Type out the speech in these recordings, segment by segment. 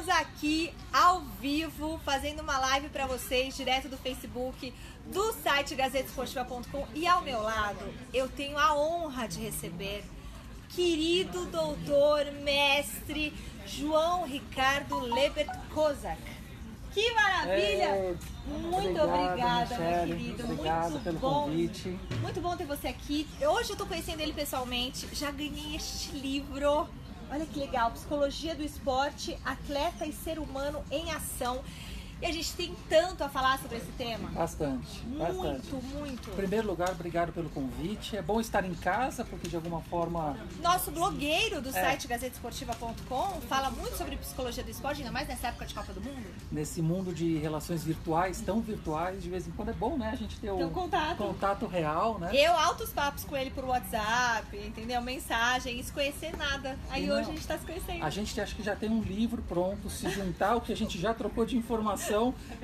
Estamos aqui ao vivo fazendo uma live para vocês direto do Facebook do site gazetesportiva.com e ao meu lado eu tenho a honra de receber querido doutor mestre João Ricardo Lebert Kozak. Que maravilha! Muito obrigada, meu querido. Obrigado muito pelo bom convite. Muito bom ter você aqui. Hoje eu tô conhecendo ele pessoalmente. Já ganhei este livro. Olha que legal, Psicologia do Esporte, Atleta e Ser Humano em Ação. E a gente tem tanto a falar sobre esse tema. Bastante. Muito. Em primeiro lugar, obrigado pelo convite. É bom estar em casa, porque de alguma forma... Nosso blogueiro do site gazetesportiva.com fala muito sobre psicologia do esporte, ainda mais nessa época de Copa do Mundo. Nesse mundo de relações virtuais, tão virtuais, de vez em quando é bom, né? A gente ter um contato real, né? Eu altos papos com ele por WhatsApp, entendeu? Mensagem, isso conhecer nada. Aí hoje a gente tá se conhecendo. A gente acho que já tem um livro pronto, se juntar o que a gente já trocou de informação,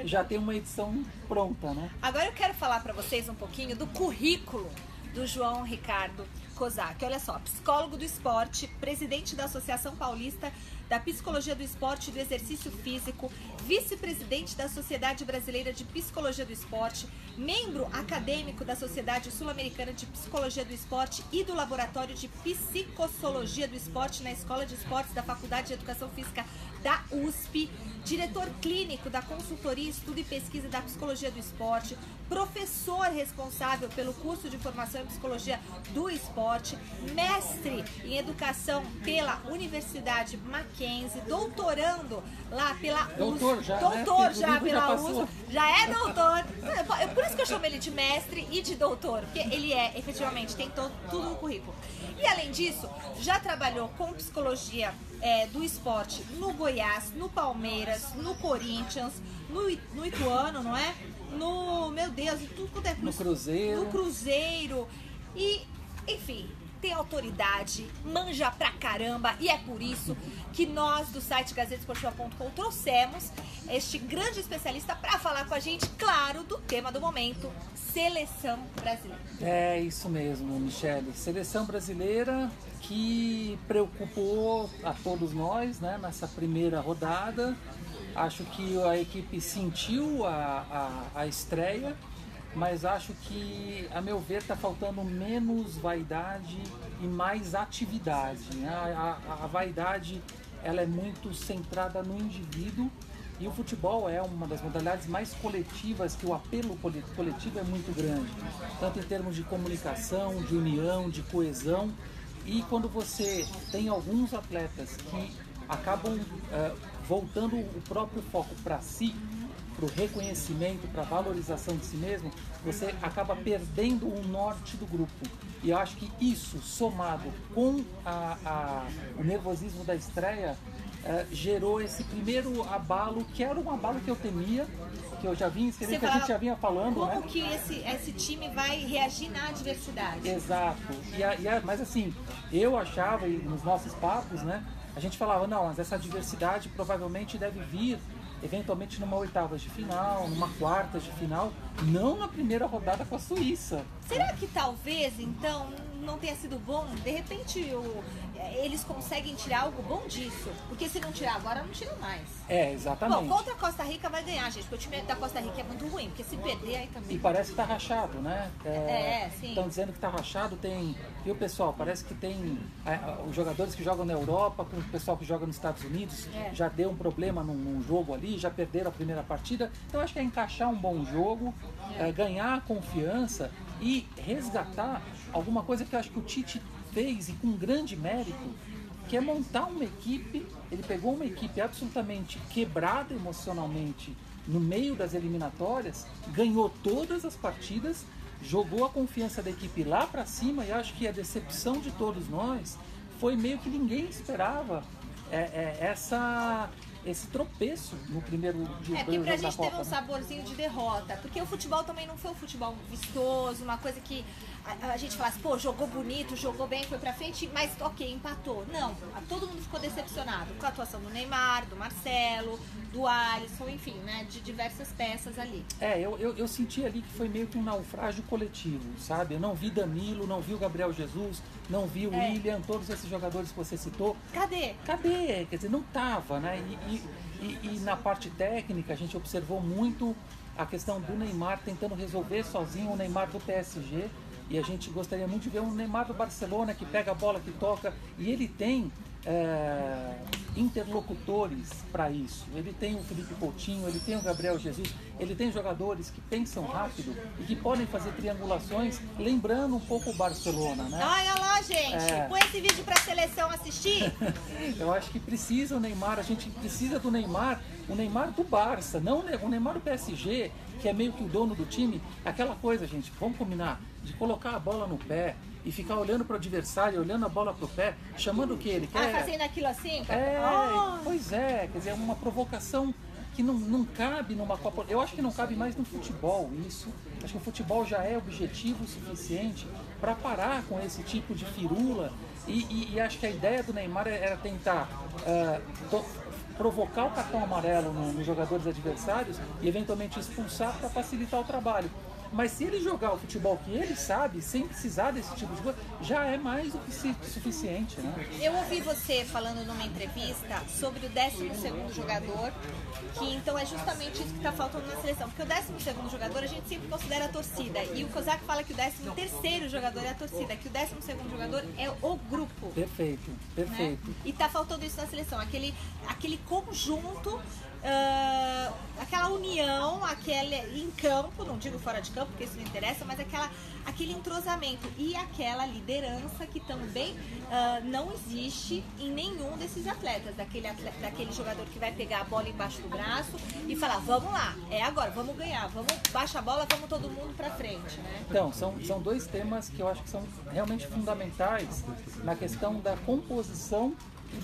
já tem uma edição pronta, né? Agora eu quero falar para vocês um pouquinho do currículo do João Ricardo Kozak. Olha só, psicólogo do esporte, presidente da Associação Paulista da Psicologia do Esporte e do Exercício Físico, vice-presidente da Sociedade Brasileira de Psicologia do Esporte, membro acadêmico da Sociedade Sul-Americana de Psicologia do Esporte e do Laboratório de Psicossociologia do Esporte na Escola de Esportes da Faculdade de Educação Física da USP, diretor clínico da Consultoria, Estudo e Pesquisa da Psicologia do Esporte, professor responsável pelo curso de formação em Psicologia do Esporte, mestre em Educação pela Universidade Mackenzie, doutorando lá pela USP. Doutor já, pela USP. Já é doutor. Por isso que eu chamo ele de mestre e de doutor, porque ele é, efetivamente, tem tudo no currículo. E além disso, já trabalhou com psicologia do esporte no Goiás, no Palmeiras, no Corinthians, no Ituano, não é? Meu Deus, tudo quanto é no Cruzeiro. No Cruzeiro. E, enfim, tem autoridade, manja pra caramba, e é por isso que nós do site gazetesportiva.com trouxemos este grande especialista para falar com a gente, claro, do tema do momento, Seleção Brasileira. É isso mesmo, Michele. Seleção brasileira que preocupou a todos nós, né, nessa primeira rodada. Acho que a equipe sentiu a estreia, mas acho que, a meu ver, está faltando menos vaidade e mais atividade, né? A vaidade, ela é muito centrada no indivíduo, e o futebol é uma das modalidades mais coletivas, que o apelo coletivo é muito grande, tanto em termos de comunicação, de união, de coesão. E quando você tem alguns atletas que acabam voltando o próprio foco para si, para o reconhecimento, para a valorização de si mesmo, você acaba perdendo o norte do grupo. E eu acho que isso, somado com o nervosismo da estreia, gerou esse primeiro abalo, que era um abalo que eu temia, que eu já vinha escrevendo, que a gente já vinha falando. Como, né? Que esse time vai reagir na adversidade. Exato. Mas assim, eu achava, e nos nossos papos, né, a gente falava, não, mas essa adversidade provavelmente deve vir eventualmente numa oitavas de final, numa quartas de final, não na primeira rodada com a Suíça. Será que talvez, então, não tenha sido bom? De repente, eles conseguem tirar algo bom disso? Porque se não tirar agora, não tiram mais. Exatamente. Bom, contra a Costa Rica vai ganhar, gente, porque o time da Costa Rica é muito ruim, porque se perder aí também... E parece que tá rachado, né? Sim. Estão dizendo que tá rachado, viu, pessoal? Parece que tem os jogadores que jogam na Europa, com o pessoal que joga nos Estados Unidos, já deu um problema num jogo ali, já perderam a primeira partida. Então acho que é encaixar um bom jogo, ganhar confiança e resgatar alguma coisa que eu acho que o Tite fez, e com grande mérito, que é montar uma equipe. Ele pegou uma equipe absolutamente quebrada emocionalmente no meio das eliminatórias, ganhou todas as partidas, jogou a confiança da equipe lá para cima, e acho que a decepção de todos nós foi meio que ninguém esperava esse tropeço no primeiro dia porque pra gente da Copa, teve um saborzinho de derrota, porque o futebol também não foi um futebol vistoso, uma coisa que a gente falasse, pô, jogou bonito, jogou bem, foi pra frente, mas ok, empatou. Não, todo mundo ficou decepcionado com a atuação do Neymar, do Marcelo, do Alisson, enfim, né, de diversas peças ali. Eu senti ali que foi meio que um naufrágio coletivo, sabe? Eu não vi Danilo, não vi o Gabriel Jesus, não vi o William, todos esses jogadores que você citou. Cadê? Quer dizer, não tava, né? E na parte técnica a gente observou muito a questão do Neymar tentando resolver sozinho, o Neymar do PSG, e a gente gostaria muito de ver um Neymar do Barcelona que pega a bola, que toca, e ele tem interlocutores para isso. Ele tem o Felipe Coutinho, ele tem o Gabriel Jesus, ele tem jogadores que pensam rápido e que podem fazer triangulações, lembrando um pouco o Barcelona, né? Olha lá, gente, põe esse vídeo para a seleção assistir. Eu acho que precisa o Neymar, a gente precisa do Neymar, o Neymar do Barça, não o Neymar do PSG, que é meio que o dono do time. Aquela coisa, gente, vamos combinar, de colocar a bola no pé e ficar olhando para o adversário, olhando a bola pro pé, chamando o que ele quer. Fazendo aquilo assim? Pois é, quer dizer, é uma provocação que não cabe numa Copa. Eu acho que não cabe mais no futebol isso. Acho que o futebol já é objetivo o suficiente para parar com esse tipo de firula. E acho que a ideia do Neymar era tentar provocar o cartão amarelo nos jogadores adversários e eventualmente expulsar para facilitar o trabalho. Mas se ele jogar o futebol que ele sabe, sem precisar desse tipo de coisa, já é mais do que suficiente, né? Eu ouvi você falando numa entrevista sobre o 12º jogador, que então é justamente isso que está faltando na seleção. Porque o 12º jogador a gente sempre considera a torcida. E o Kozak fala que o 13º jogador é a torcida, que o 12º jogador é o grupo. Perfeito. Né? E está faltando isso na seleção, aquele conjunto, aquela união, aquele em campo, não digo fora de campo porque isso não interessa, mas aquele entrosamento e aquela liderança que também não existe em nenhum desses atletas, daquele jogador que vai pegar a bola embaixo do braço e falar, vamos lá, é agora, vamos ganhar, vamos baixar a bola, vamos todo mundo pra frente, né? Então, são dois temas que eu acho que são realmente fundamentais na questão da composição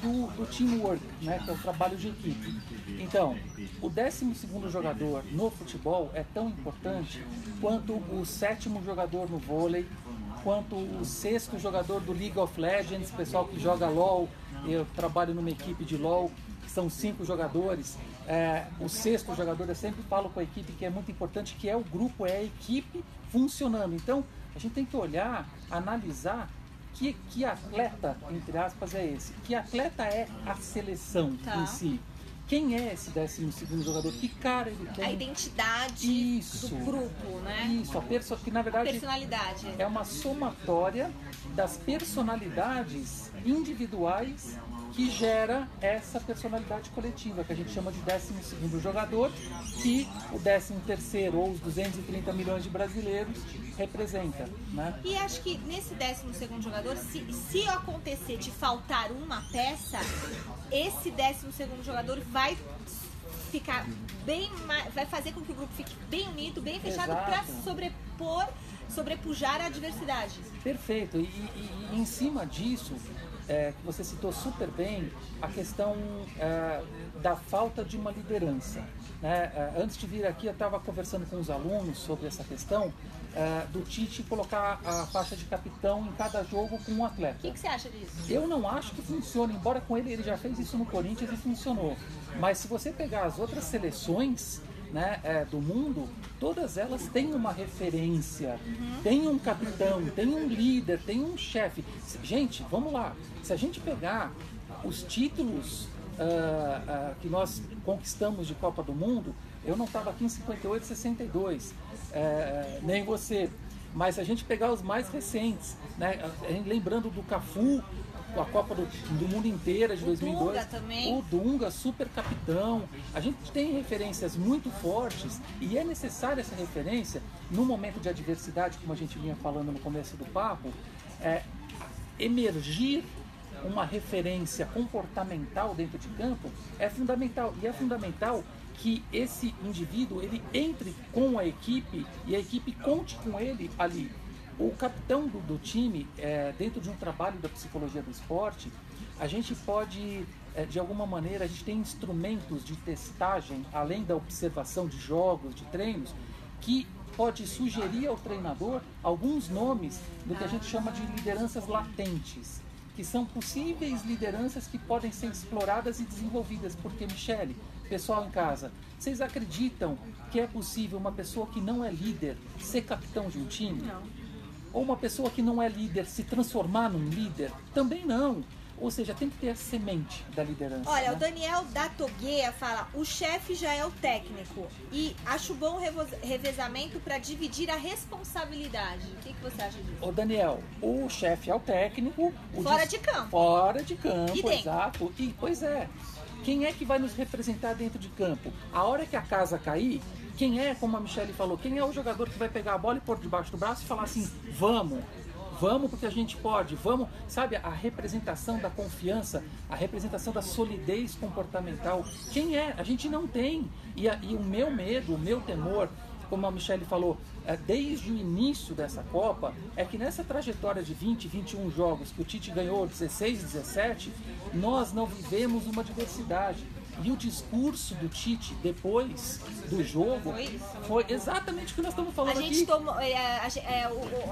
do teamwork, né, que é o trabalho de equipe. Então, o 12º jogador no futebol é tão importante quanto o 7º jogador no vôlei, quanto o 6º jogador do League of Legends, pessoal que joga LOL. Eu trabalho numa equipe de LOL, que são 5 jogadores. O 6º jogador, eu sempre falo com a equipe que é muito importante, que é o grupo, é a equipe funcionando. Então, a gente tem que olhar, analisar que atleta, entre aspas, é esse? Que atleta é a seleção em si? Quem é esse 12º jogador? Que cara ele tem? A identidade do grupo, né? Isso, que na verdade personalidade. É uma somatória das personalidades individuais que gera essa personalidade coletiva, que a gente chama de 12º jogador, que o 13º ou os 230 milhões de brasileiros representa, né? E acho que nesse 12º jogador, se acontecer de faltar uma peça, esse 12º jogador vai ficar vai fazer com que o grupo fique bem unido, bem fechado, para sobrepujar a adversidade. Perfeito. E em cima disso, que você citou super bem, a questão da falta de uma liderança, né? Antes de vir aqui eu estava conversando com os alunos sobre essa questão do Tite colocar a faixa de capitão em cada jogo com um atleta. O que você acha disso? Eu não acho que funcione, embora com ele já fez isso no Corinthians e funcionou. Mas se você pegar as outras seleções, né, do mundo, todas elas têm uma referência, tem um capitão, tem um líder, tem um chefe. Gente, vamos lá, se a gente pegar os títulos que nós conquistamos de Copa do Mundo, eu não estava aqui em 58, 62, nem você, mas se a gente pegar os mais recentes, né, lembrando do Cafu, a Copa do Mundo inteira de 2002, Dunga também. O Dunga, super capitão. A gente tem referências muito fortes e é necessária essa referência no momento de adversidade, como a gente vinha falando no começo do papo, emergir uma referência comportamental dentro de campo é fundamental, e é fundamental que esse indivíduo ele entre com a equipe e a equipe conte com ele ali. O capitão do time, dentro de um trabalho da psicologia do esporte, a gente pode, de alguma maneira, a gente tem instrumentos de testagem, além da observação de jogos, de treinos, que pode sugerir ao treinador alguns nomes do que a gente chama de lideranças latentes, que são possíveis lideranças que podem ser exploradas e desenvolvidas. Porque, Michele, pessoal em casa, vocês acreditam que é possível uma pessoa que não é líder ser capitão de um time? Não. Ou uma pessoa que não é líder se transformar num líder? Também não. Ou seja, tem que ter a semente da liderança. Olha, né? o Daniel da Togueia fala: o chefe já é o técnico e acho bom o revezamento para dividir a responsabilidade. O que você acha disso? Ô Daniel, o chefe é o técnico. Fora de campo. Fora de campo, E dentro? exato. E, pois é, quem é que vai nos representar dentro de campo? A hora que a casa cair, quem é, como a Michele falou, quem é o jogador que vai pegar a bola e pôr debaixo do braço e falar assim, vamos porque a gente pode, vamos, sabe, a representação da confiança, a representação da solidez comportamental, quem é? A gente não tem. E o meu medo, o meu temor, como a Michele falou, desde o início dessa Copa, é que nessa trajetória de 20, 21 jogos que o Tite ganhou, 16, 17, nós não vivemos uma diversidade. E o discurso do Tite depois do jogo foi exatamente o que nós estamos falando aqui.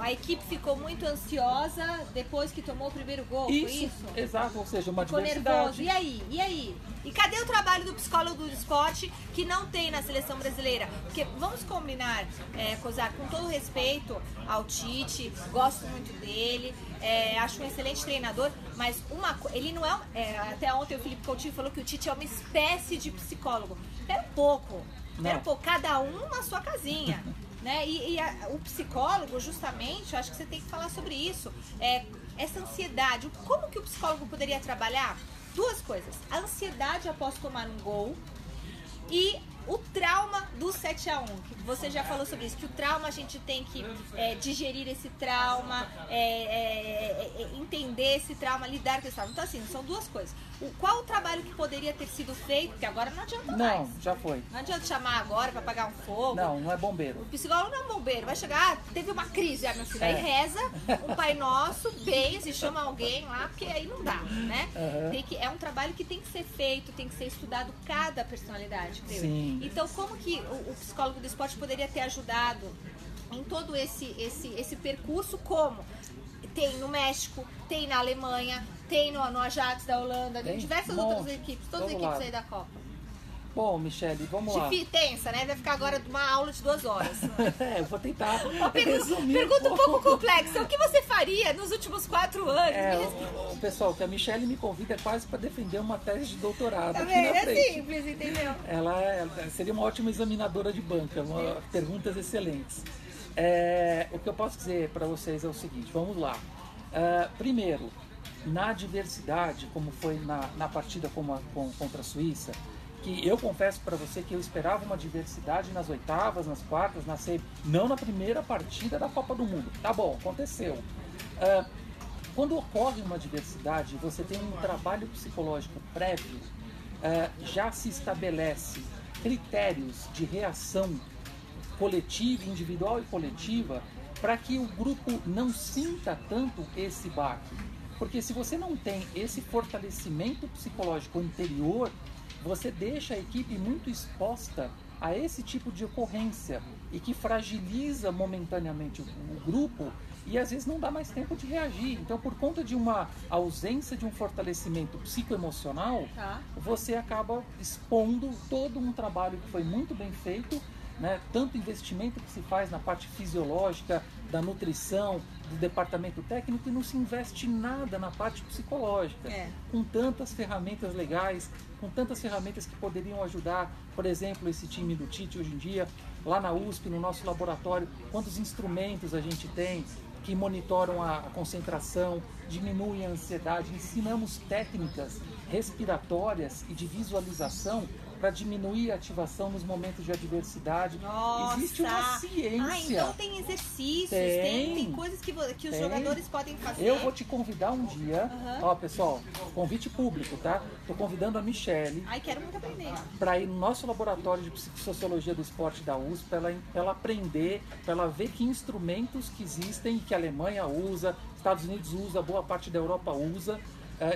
A equipe ficou muito ansiosa depois que tomou o primeiro gol, Isso, foi isso? Exato, ou seja, uma Ficou diversidade. nervoso. E aí? E cadê o trabalho do psicólogo do esporte que não tem na seleção brasileira? Porque vamos combinar, Cosar, com todo respeito ao Tite, gosto muito dele, acho um excelente treinador, mas ele não é, até ontem o Felipe Coutinho falou que o Tite é uma espécie de psicólogo. Espera um pouco, cada um na sua casinha. Né? O psicólogo, justamente, eu acho que você tem que falar sobre isso. Essa ansiedade, como que o psicólogo poderia trabalhar? Duas coisas: a ansiedade após tomar um gol e o trauma do 7-1, que você já falou sobre isso, que o trauma a gente tem que digerir esse trauma, entender esse trauma, lidar com esse trauma. Então assim, são duas coisas. Qual o trabalho que poderia ter sido feito, porque agora não adianta mais. Não, já foi. Não adianta chamar agora para apagar um fogo. Não é bombeiro. O psicólogo não é bombeiro, vai chegar, teve uma crise, meu filho, aí reza um Pai Nosso, benze, chama alguém lá, porque aí não dá, né? Uhum. É um trabalho que tem que ser feito, tem que ser estudado cada personalidade, creio. Sim. Então, como que o psicólogo do esporte poderia ter ajudado em todo esse percurso? Como? Tem no México, tem na Alemanha, tem no Ajax da Holanda, tem diversas outras equipes, todas as equipes aí da Copa. Bom, Michele, vamos lá. Tensa, né? Vai ficar agora uma aula de 2 horas. Eu vou tentar resumir. Pergunta um pouco complexa. O que você faria nos últimos 4 anos? Pessoal, que a Michele me convida é quase para defender uma tese de doutorado. Tá aqui bem, na frente. Simples, entendeu? Ela seria uma ótima examinadora de banca, perguntas excelentes. O que eu posso dizer para vocês é o seguinte, vamos lá. Primeiro, na diversidade, como foi na partida contra a Suíça, que eu confesso para você que eu esperava uma diversidade nas oitavas, nas quartas, na semi, não na primeira partida da Copa do Mundo. Tá bom, aconteceu. Quando ocorre uma diversidade, você tem um trabalho psicológico prévio, já se estabelece critérios de reação coletiva, individual e coletiva, para que o grupo não sinta tanto esse baque. Porque se você não tem esse fortalecimento psicológico anterior, você deixa a equipe muito exposta a esse tipo de ocorrência e que fragiliza momentaneamente o grupo e às vezes não dá mais tempo de reagir. Então, por conta de uma ausência de um fortalecimento psicoemocional, você acaba expondo todo um trabalho que foi muito bem feito, né? Tanto investimento que se faz na parte fisiológica, da nutrição, do departamento técnico, e não se investe nada na parte psicológica, com tantas ferramentas legais, com tantas ferramentas que poderiam ajudar, por exemplo, esse time do Tite hoje em dia, lá na USP, no nosso laboratório, quantos instrumentos a gente tem que monitoram a concentração, diminuem a ansiedade, ensinamos técnicas respiratórias e de visualização para diminuir a ativação nos momentos de adversidade. Nossa. Existe uma ciência. Então tem exercícios, tem coisas que os jogadores podem fazer. Eu vou te convidar um dia, pessoal, convite público, tá? Tô convidando a Michele. Quero muito aprender. Para ir no nosso laboratório de psicossociologia do esporte da USP, para ela aprender, para ela ver que instrumentos que existem, que a Alemanha usa, Estados Unidos usa, boa parte da Europa usa,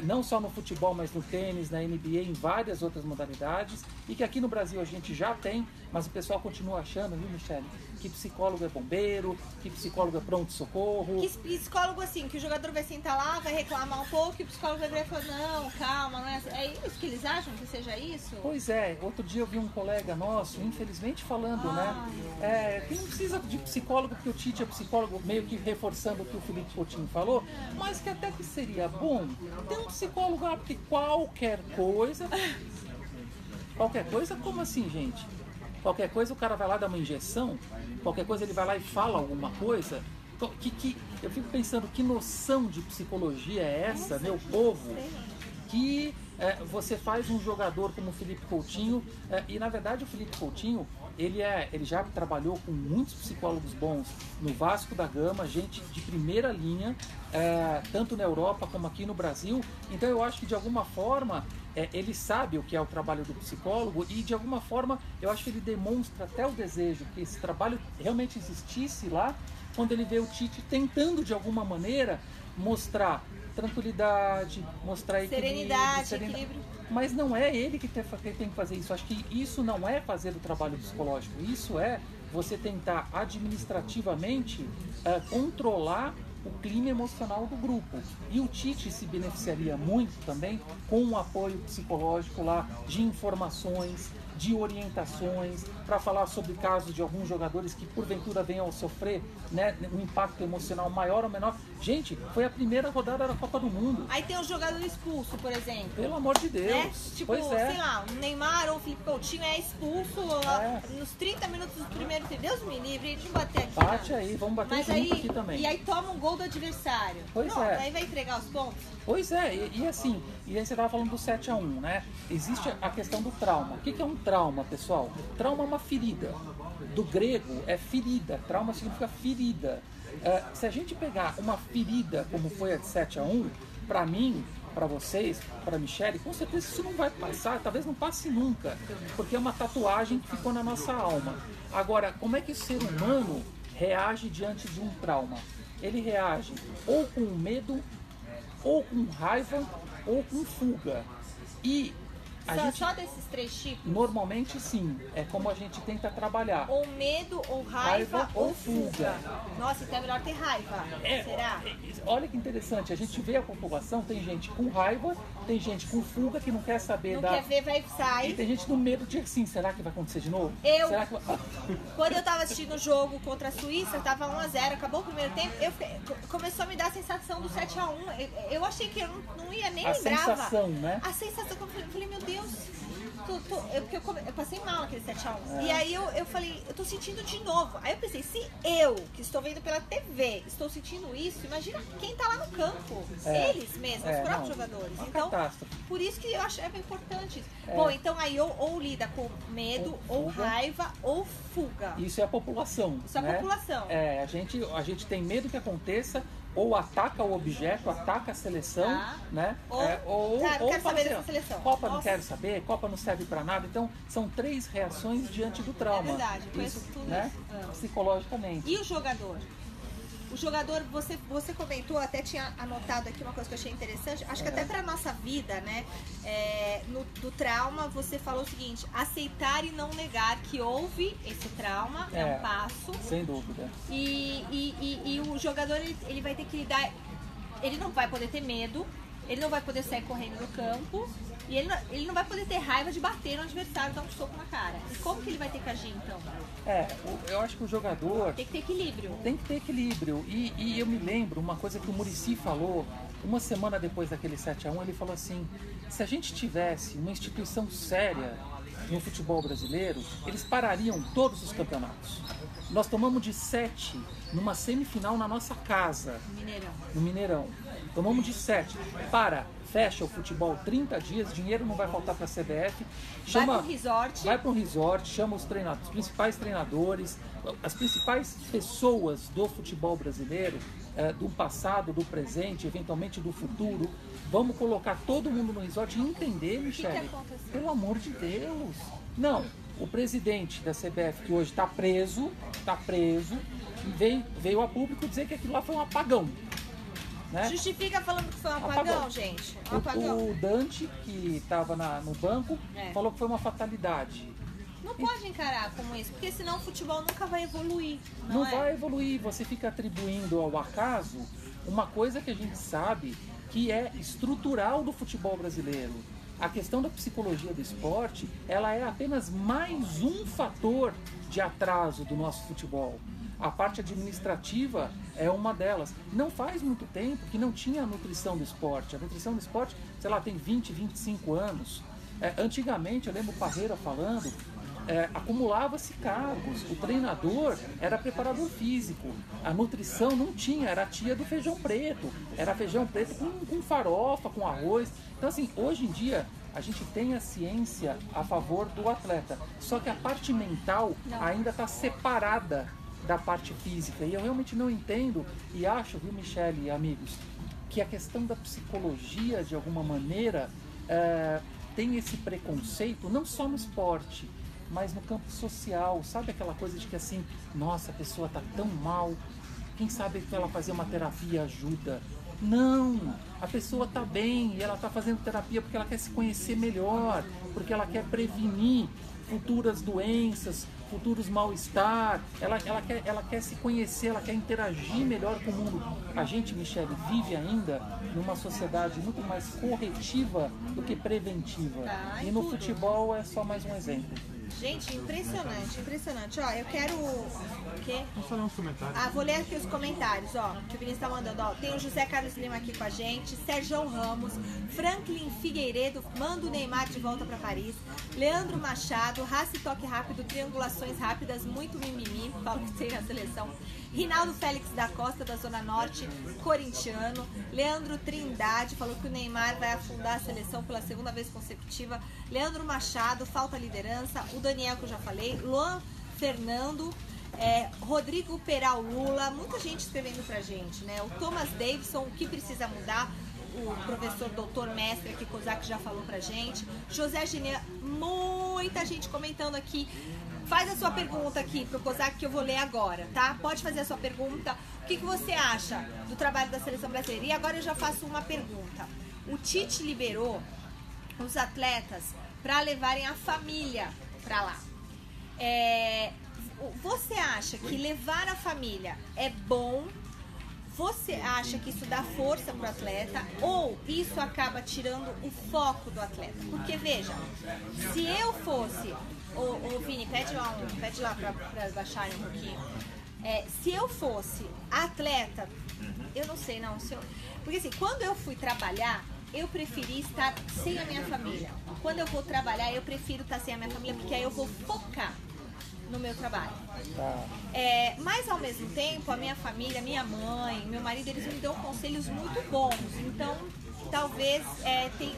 não só no futebol, mas no tênis, na NBA, em várias outras modalidades, e que aqui no Brasil a gente já tem, mas o pessoal continua achando, viu, Michele, que psicólogo é bombeiro, que psicólogo é pronto-socorro. Que psicólogo, assim, que o jogador vai sentar lá, vai reclamar um pouco, e o psicólogo vai virar e falar, não, calma, não é assim. É isso que eles acham que seja isso? Pois é, outro dia eu vi um colega nosso, infelizmente, falando, né? Que não precisa de psicólogo, porque o Tite é psicólogo, meio que reforçando o que o Felipe Coutinho falou, mas que até que seria bom ter um psicólogo lá, porque qualquer coisa, como assim, gente? Qualquer coisa o cara vai lá dar uma injeção, qualquer coisa ele vai lá e fala alguma coisa. Eu fico pensando, que noção de psicologia é essa, meu povo? Que você faz um jogador como o Felipe Coutinho, e na verdade o Felipe Coutinho, ele já trabalhou com muitos psicólogos bons no Vasco da Gama, gente de primeira linha, tanto na Europa como aqui no Brasil. Então eu acho que de alguma forma ele sabe o que é o trabalho do psicólogo, e de alguma forma eu acho que ele demonstra até o desejo que esse trabalho realmente existisse lá, quando ele vê o Tite tentando de alguma maneira mostrar tranquilidade, mostrar serenidade, equilíbrio. Mas não é ele que tem que fazer isso. Acho que isso não é fazer o trabalho psicológico. Isso é você tentar administrativamente controlar o clima emocional do grupo. E o Tite se beneficiaria muito também com um apoio psicológico lá, de informações, de orientações, para falar sobre casos de alguns jogadores que porventura venham a sofrer, né, um impacto emocional maior ou menor. Gente, foi a primeira rodada da Copa do Mundo. Aí tem um jogador expulso, por exemplo. Pelo amor de Deus. Né? Tipo, sei lá, o Neymar ou o Felipe Coutinho é expulso nos 30 minutos do primeiro tempo. Deus me livre, deixa eu bater aqui. Bate aí, vamos bater junto aqui também. E aí toma um gol do adversário. Aí vai entregar os pontos. Pois é, e assim, e aí você estava falando do 7-1, né? Existe a questão do trauma. O que é um trauma, pessoal? Trauma é uma ferida. Do grego é ferida. Trauma significa ferida. Se a gente pegar uma ferida como foi a de 7-1, para mim, para vocês, para a Michele, com certeza isso não vai passar, talvez não passe nunca, porque é uma tatuagem que ficou na nossa alma. Agora, como é que o ser humano reage diante de um trauma? Ele reage ou com medo, ou com raiva, ou com fuga. E só desses três tipos? Normalmente sim, é como a gente tenta trabalhar. Ou medo, ou raiva ou fuga. Nossa, então é melhor ter raiva. Será? Olha que interessante, a gente vê a população, tem gente com raiva, tem gente com fuga que não quer saber quer ver, vai sair. E tem gente no medo de assim, será que vai acontecer de novo? Será que... Quando eu tava assistindo o jogo contra a Suíça, tava 1-0, acabou o primeiro tempo, começou a me dar a sensação do 7-1. Eu achei que eu não ia nem lembrava. A sensação, né? A sensação que eu falei, meu Deus, eu passei mal naquele 7-1. E aí eu falei, eu tô sentindo de novo. Aí eu pensei, se eu, que estou vendo pela TV, estou sentindo isso, imagina quem tá lá no campo. Eles mesmos, os próprios jogadores. Então, catástrofe. Por isso que eu achava importante. Bom, então aí ou lida com medo, ou raiva, ou fuga. Isso é a população. Isso é a população. A gente tem medo que aconteça, ou ataca o objeto, ataca a seleção, né? Ou quero saber dessa seleção. Copa não quero saber, Copa não serve para nada. Então, são três reações diante do trauma. É verdade, conheço tudo né? isso. Psicologicamente. E o jogador? O jogador, você comentou, até tinha anotado aqui uma coisa que eu achei interessante, acho que até para nossa vida, né, do trauma, você falou o seguinte, aceitar e não negar que houve esse trauma, é um passo. Sem dúvida. E o jogador, ele vai ter que lidar, ele não vai poder ter medo, ele não vai poder sair correndo no campo, e ele não vai poder ter raiva de bater no adversário, dar um soco na cara. E como que ele vai ter que agir, então? Eu acho que o jogador... Tem que ter equilíbrio. Tem que ter equilíbrio. E eu me lembro uma coisa que o Muricy falou, uma semana depois daquele 7-1, ele falou assim, se a gente tivesse uma instituição séria no futebol brasileiro, eles parariam todos os campeonatos. Nós tomamos de 7 numa semifinal na nossa casa. No Mineirão. Tomamos de 7. Fecha o futebol 30 dias, dinheiro não vai faltar para a CBF. Vai para um resort, chama os principais treinadores, as principais pessoas do futebol brasileiro, do passado, do presente, eventualmente do futuro. Vamos colocar todo mundo no resort e entender, Michele, pelo amor de Deus. Não, o presidente da CBF, que hoje está preso, veio a público dizer que aquilo lá foi um apagão. né? Justifica falando que foi um apagão, gente. Um apagão. O Dante, que estava no banco, falou que foi uma fatalidade. Não pode encarar como isso, porque senão o futebol nunca vai evoluir. Não vai evoluir, você fica atribuindo ao acaso uma coisa que a gente sabe que é estrutural do futebol brasileiro. A questão da psicologia do esporte, ela é apenas mais um fator de atraso do nosso futebol. A parte administrativa é uma delas. Não faz muito tempo que não tinha a nutrição do esporte. A nutrição do esporte, sei lá, tem 20, 25 anos. Antigamente, eu lembro o Parreira falando, acumulava-se cargos. O treinador era preparador físico. A nutrição não tinha, era a tia do feijão preto. Era feijão preto com farofa, com arroz. Então, assim, hoje em dia, a gente tem a ciência a favor do atleta. Só que a parte mental ainda está separada da parte física. E eu realmente não entendo e acho, viu, Michele e amigos, que a questão da psicologia, de alguma maneira, tem esse preconceito, não só no esporte, mas no campo social. Sabe aquela coisa de que assim, nossa, a pessoa está tão mal, quem sabe que ela fazer uma terapia ajuda? Não, a pessoa está bem e ela está fazendo terapia porque ela quer se conhecer melhor, porque ela quer prevenir futuras doenças, futuros mal-estar, ela quer se conhecer, ela quer interagir melhor com o mundo. A gente, Michele, vive ainda numa sociedade muito mais corretiva do que preventiva. E no futebol é só mais um exemplo. Gente, impressionante, impressionante. Ó, eu quero... O quê? Vamos fazer uns comentários. Vou ler aqui os comentários, ó, que o Vinícius tá mandando. Ó, tem o José Carlos Lima aqui com a gente, Sérgio Ramos, Franklin Figueiredo, manda o Neymar de volta para Paris, Leandro Machado, raça e toque rápido, triangulações rápidas, muito mimimi, fala que tem na seleção. Rinaldo Félix da Costa, da Zona Norte, corintiano. Leandro Trindade falou que o Neymar vai afundar a seleção pela segunda vez consecutiva. Leandro Machado, falta liderança. O Daniel, que eu já falei. Luan Fernando, Rodrigo Peral Lula, muita gente escrevendo pra gente, né? O Thomas Davidson, o que precisa mudar? O professor doutor mestre aqui, Kozak, já falou pra gente. José Ginean, muita gente comentando aqui. Faz a sua pergunta aqui pro Kozak que eu vou ler agora, tá? Pode fazer a sua pergunta. O que você acha do trabalho da seleção brasileira? E agora eu já faço uma pergunta. O Tite liberou os atletas para levarem a família para lá. Você acha que levar a família é bom? Você acha que isso dá força pro atleta ou isso acaba tirando o foco do atleta? Porque veja, se eu fosse... Ô Vini, pede lá pra baixarem um pouquinho. Se eu fosse atleta, eu não sei não. Porque assim, quando eu fui trabalhar, eu preferi estar sem a minha família. Quando eu vou trabalhar, eu prefiro estar sem a minha família, porque aí eu vou focar no meu trabalho. Mas ao mesmo tempo, a minha família, minha mãe, meu marido, eles me dão conselhos muito bons. Então, talvez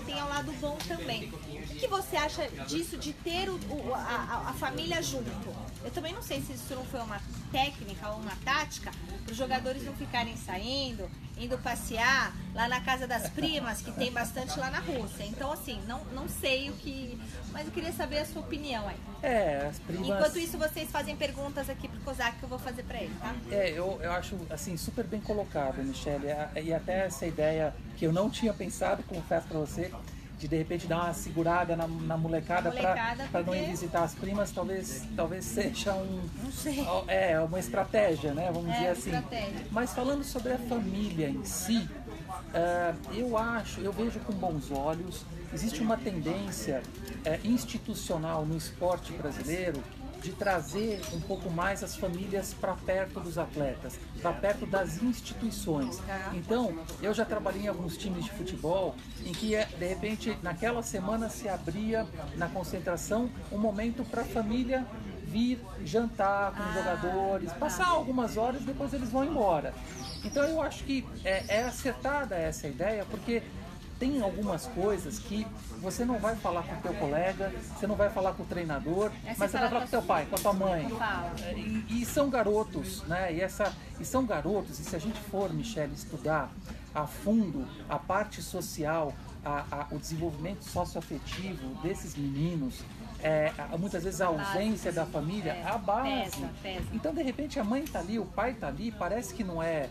tenha um lado bom também. O que você acha disso, de ter a família junto? Eu também não sei se isso não foi uma técnica ou uma tática para os jogadores não ficarem saindo, indo passear lá na casa das primas, que tem bastante lá na Rússia. Então, assim, não sei o que... Mas eu queria saber a sua opinião aí. As primas... Enquanto isso, vocês fazem perguntas aqui pro Kozak que eu vou fazer para ele, tá? Eu acho, assim, super bem colocado, Michele. E até essa ideia que eu não tinha pensado, confesso para você, de repente dar uma segurada na molecada para não ir visitar as primas, talvez seja uma estratégia, né? Vamos dizer assim. Estratégia. Mas falando sobre a família em si, eu vejo com bons olhos. Existe uma tendência institucional no esporte brasileiro de trazer um pouco mais as famílias para perto dos atletas, para perto das instituições. Então, eu já trabalhei em alguns times de futebol em que, de repente, naquela semana se abria na concentração um momento para a família vir jantar com os jogadores, passar algumas horas e depois eles vão embora. Então, eu acho que é acertada essa ideia, porque tem algumas coisas que você não vai falar com o teu colega, você não vai falar com o treinador, mas você vai falar com o teu pai, com a tua mãe. E são garotos, né? E são garotos, e se a gente for, Michele, estudar a fundo a parte social, o desenvolvimento socioafetivo desses meninos, muitas vezes a ausência da família, a base. Pesa. Então, de repente, a mãe está ali, o pai está ali, parece que não é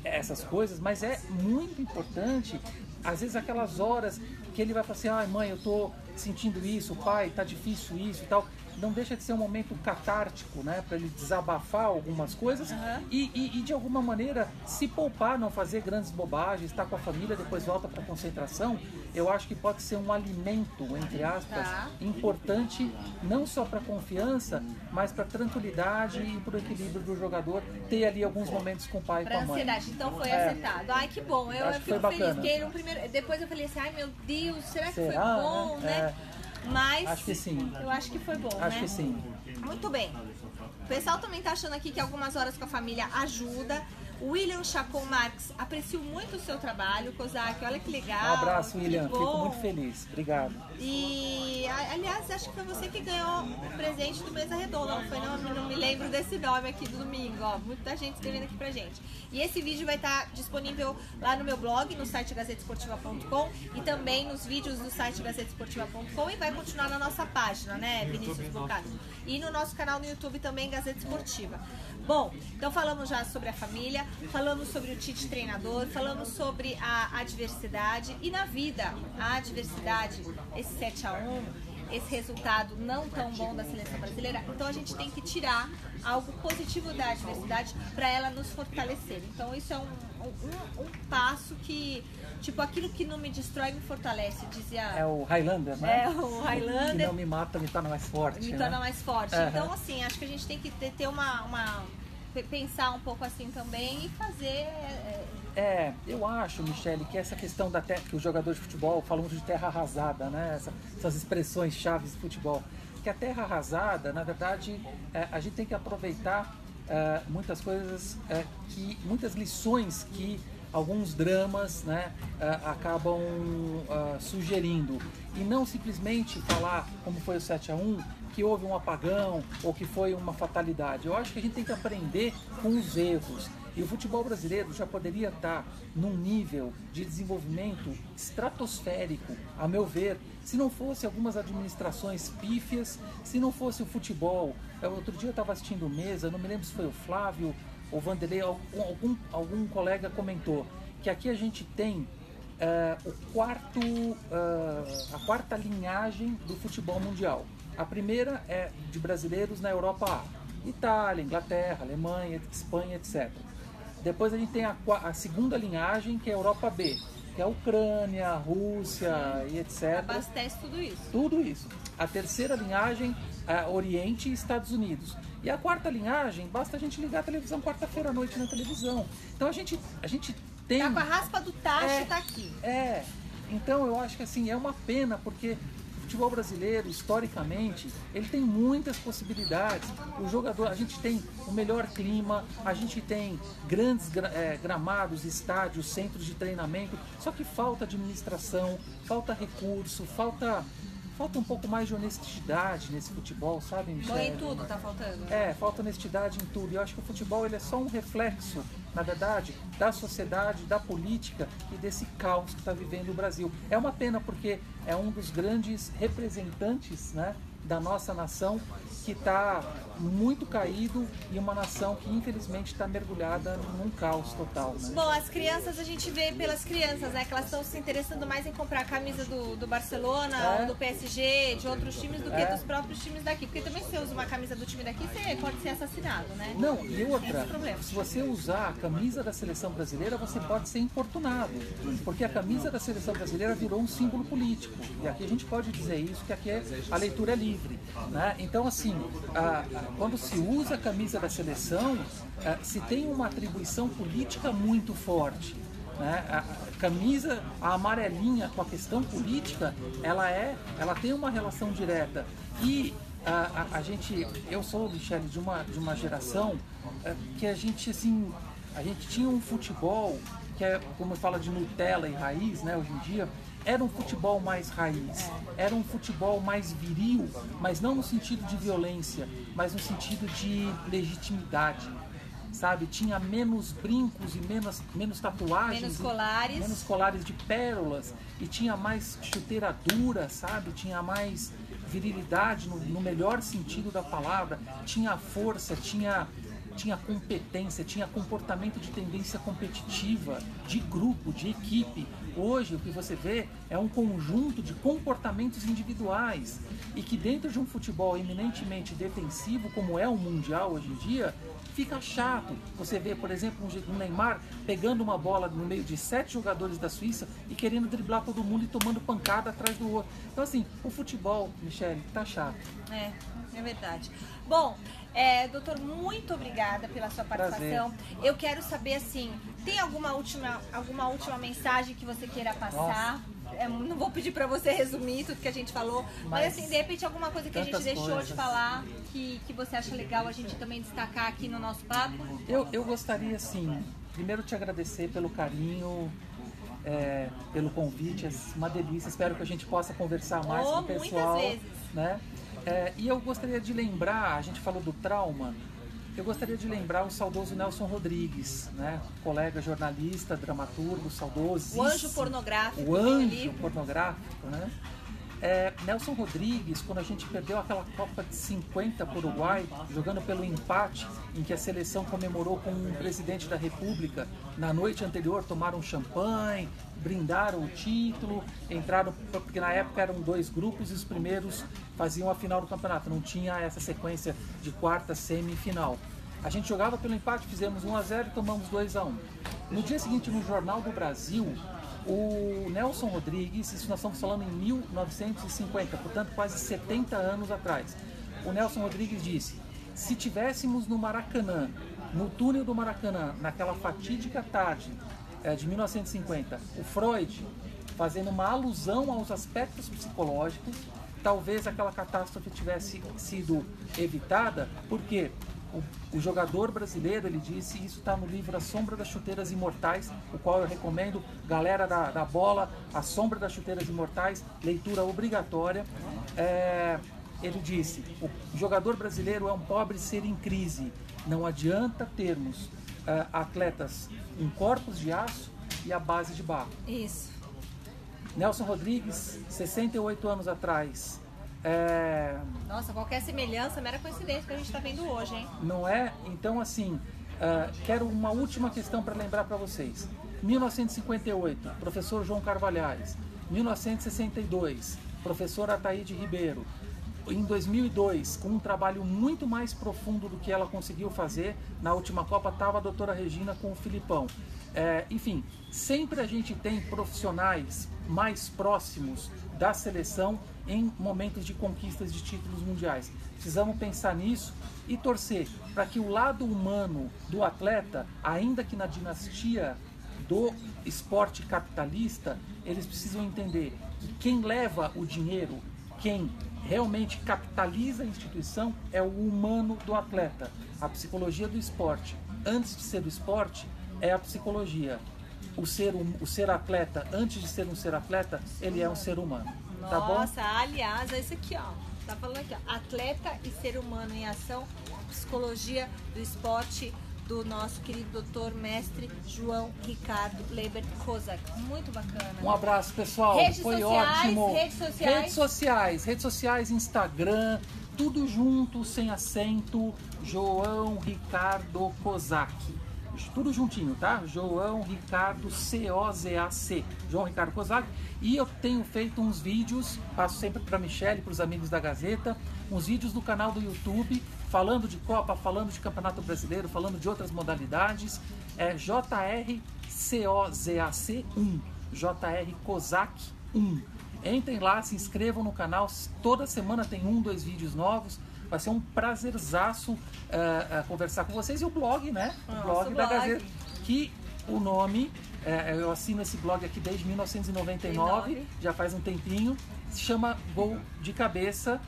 essas coisas, mas é muito importante, às vezes aquelas horas que ele vai falar assim, ai mãe, eu tô sentindo isso, pai, tá difícil isso e tal. Não deixa de ser um momento catártico, né? Para ele desabafar algumas coisas e de alguma maneira se poupar, não fazer grandes bobagens, estar com a família, depois volta para a concentração. Eu acho que pode ser um alimento, entre aspas, importante, não só para a confiança, mas para a tranquilidade e para o equilíbrio do jogador, ter ali alguns momentos com o pai e com a mãe. Ansiedade, então foi acertado. Ai, que bom, eu fico feliz. Porque no primeiro, depois eu falei assim, ai meu Deus, será que foi bom, né? Mas acho que sim. Eu acho que foi bom, acho que sim. Muito bem. O pessoal também tá achando aqui que algumas horas com a família ajuda. O William Chacon Marques, aprecio muito o seu trabalho, Kozak, olha que legal. Um abraço, William, fico muito feliz, obrigado. E, aliás, acho que foi você que ganhou o presente do Mesa Redonda, não foi? Não me lembro desse nome aqui do domingo, ó, muita gente escrevendo aqui pra gente. E esse vídeo vai estar disponível lá no meu blog, no site gazetesportiva.com e também nos vídeos do site gazetesportiva.com e vai continuar na nossa página, né, Vinícius Bocato? E no nosso canal no YouTube também, Gazeta Esportiva. Bom, então falamos já sobre a família, falamos sobre o Tite treinador, falamos sobre a adversidade e na vida, a adversidade, esse 7-1, esse resultado não tão bom da seleção brasileira, então a gente tem que tirar algo positivo da adversidade para ela nos fortalecer. Então isso é um passo que, tipo, aquilo que não me destrói me fortalece, dizia... É o Highlander, né? É o Highlander. Que não me mata, me torna mais forte. Me torna mais forte. Então, assim, acho que a gente tem que ter pensar um pouco assim também e fazer... eu acho, Michele, que essa questão da terra, que os jogadores de futebol falam de terra arrasada, né? Essas expressões chaves de futebol. Que a terra arrasada, na verdade, a gente tem que aproveitar muitas coisas, muitas lições que alguns dramas, né, acabam sugerindo. E não simplesmente falar, como foi o 7-1, que houve um apagão ou que foi uma fatalidade. Eu acho que a gente tem que aprender com os erros. E o futebol brasileiro já poderia estar num nível de desenvolvimento estratosférico, a meu ver, se não fosse algumas administrações pífias, se não fosse o futebol. Outro dia eu estava assistindo Mesa, não me lembro se foi o Flávio ou Vanderlei, algum colega comentou que aqui a gente tem a quarta linhagem do futebol mundial. A primeira é de brasileiros na Europa A, Itália, Inglaterra, Alemanha, Espanha, etc. Depois a gente tem a segunda linhagem, que é a Europa B, que é a Ucrânia, a Rússia e etc. Abastece tudo isso. Tudo isso. A terceira linhagem, Oriente e Estados Unidos. E a quarta linhagem, basta a gente ligar a televisão quarta-feira à noite na televisão. Então a gente tem... Tá com a raspa do tacho, tá aqui. Então eu acho que assim, é uma pena, porque o futebol brasileiro, historicamente, ele tem muitas possibilidades. O jogador, a gente tem o melhor clima, a gente tem grandes gramados, estádios, centros de treinamento, só que falta administração, falta recurso, falta um pouco mais de honestidade nesse futebol, sabe, Michele? Em tudo tá faltando. Falta honestidade em tudo. E eu acho que o futebol ele é só um reflexo, na verdade, da sociedade, da política e desse caos que está vivendo o Brasil. É uma pena porque é um dos grandes representantes, né, da nossa nação, que está muito caído e uma nação que infelizmente está mergulhada num caos total, né? Bom, as crianças, a gente vê pelas crianças, né, que elas estão se interessando mais em comprar a camisa do Barcelona ou do PSG, de outros times, do que dos próprios times daqui. Porque também se você usa uma camisa do time daqui, você pode ser assassinado, né? Não, e outra, se você usar a camisa da seleção brasileira, você pode ser importunado, porque a camisa da seleção brasileira virou um símbolo político. E aqui a gente pode dizer isso, que aqui a leitura é livre, né? Então, assim, quando se usa a camisa da seleção, se tem uma atribuição política muito forte, né? A camisa, a amarelinha com a questão política, ela tem uma relação direta. E eu sou, Michele, de uma geração que a gente tinha um futebol que é, como fala de Nutella e raiz, né, hoje em dia. Era um futebol mais raiz, era um futebol mais viril, mas não no sentido de violência, mas no sentido de legitimidade, sabe? Tinha menos brincos e menos tatuagens, menos colares de pérolas, e tinha mais chuteira dura, sabe? Tinha mais virilidade no melhor sentido da palavra, tinha força, tinha tinha competência, tinha comportamento de tendência competitiva, de grupo, de equipe. Hoje o que você vê é um conjunto de comportamentos individuais e que dentro de um futebol eminentemente defensivo, como é o Mundial hoje em dia, fica chato. Você vê, por exemplo, um Neymar pegando uma bola no meio de 7 jogadores da Suíça e querendo driblar todo mundo e tomando pancada atrás do outro. Então assim, o futebol, Michele, tá chato. É verdade. Bom, doutor, muito obrigada pela sua participação. Prazer. Eu quero saber, assim, tem alguma última mensagem que você queira passar? Não vou pedir para você resumir tudo que a gente falou, mas assim, de repente alguma coisa que a gente deixou de falar que você acha legal a gente também destacar aqui no nosso papo? Eu gostaria, assim, primeiro te agradecer pelo carinho, pelo convite, é uma delícia. Espero que a gente possa conversar mais com o pessoal. Muitas vezes. Né? E eu gostaria de lembrar, a gente falou do trauma, eu gostaria de lembrar o saudoso Nelson Rodrigues, né? Colega jornalista, dramaturgo, saudoso. O anjo pornográfico. O anjo pornográfico, né? Nelson Rodrigues, quando a gente perdeu aquela Copa de 50 para o Uruguai, jogando pelo empate, em que a seleção comemorou com o presidente da República, na noite anterior tomaram champanhe, brindaram o título, entraram, porque na época eram 2 grupos e os primeiros faziam a final do campeonato, não tinha essa sequência de quarta, semifinal. A gente jogava pelo empate, fizemos 1-0 e tomamos 2-1. No dia seguinte, no Jornal do Brasil, o Nelson Rodrigues, isso nós estamos falando em 1950, portanto quase 70 anos atrás, o Nelson Rodrigues disse: se tivéssemos no Maracanã, no túnel do Maracanã, naquela fatídica tarde de 1950, o Freud fazendo uma alusão aos aspectos psicológicos, talvez aquela catástrofe tivesse sido evitada, porque o jogador brasileiro, ele disse, isso está no livro A Sombra das Chuteiras Imortais, o qual eu recomendo, galera da bola, A Sombra das Chuteiras Imortais, leitura obrigatória. Ele disse: o jogador brasileiro é um pobre ser em crise, não adianta termos atletas em corpos de aço e à base de barro. Isso. Nelson Rodrigues, 68 anos atrás. Nossa, qualquer semelhança, mera coincidência que a gente está vendo hoje, hein? Não é? Então, assim, quero uma última questão para lembrar para vocês. 1958, professor João Carvalhais. 1962, professor Ataíde Ribeiro. Em 2002, com um trabalho muito mais profundo do que ela conseguiu fazer, na última Copa estava a doutora Regina com o Filipão. Enfim, sempre a gente tem profissionais mais próximos da seleção em momentos de conquistas de títulos mundiais. Precisamos pensar nisso e torcer para que o lado humano do atleta, ainda que na dinastia do esporte capitalista, eles precisam entender que quem leva o dinheiro, quem realmente capitaliza a instituição é o humano do atleta. A psicologia do esporte, antes de ser o esporte, é a psicologia. O ser atleta, antes de ser um ser atleta, ele é um ser humano. Tá bom? Nossa, aliás, é isso aqui, ó. Tá falando aqui, ó. Atleta e ser humano em ação, psicologia do esporte, do nosso querido doutor mestre João Ricardo Leber Kozak. Muito bacana. Um abraço, pessoal. Foi ótimo. Redes sociais, Instagram, tudo junto, sem acento, João Ricardo Kozak. Tudo juntinho, tá? João Ricardo C-O-Z-A-C. João Ricardo Kozak. E eu tenho feito uns vídeos, passo sempre para a Michele, para os amigos da Gazeta, uns vídeos do canal do YouTube, falando de Copa, falando de Campeonato Brasileiro, falando de outras modalidades. JR COZAC 1. JR Kozak 1. Entrem lá, se inscrevam no canal. Toda semana tem 2 vídeos novos. Vai ser um prazerzaço conversar com vocês. E o blog, né? O blog da Gazeta. Que o nome, eu assino esse blog aqui desde 1999, já faz um tempinho. Se chama Gol de Cabeça.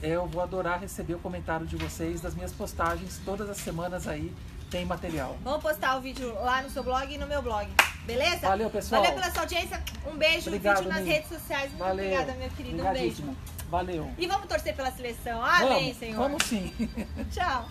Eu vou adorar receber o comentário de vocês, das minhas postagens. Todas as semanas aí tem material. Vamos postar o vídeo lá no seu blog e no meu blog. Beleza? Valeu, pessoal. Valeu pela sua audiência. Um beijo. Obrigado, vídeo nas redes sociais. Muito obrigada, meu querido. Um beijo. Valeu. E vamos torcer pela seleção. Amém, Senhor. Vamos sim. Tchau.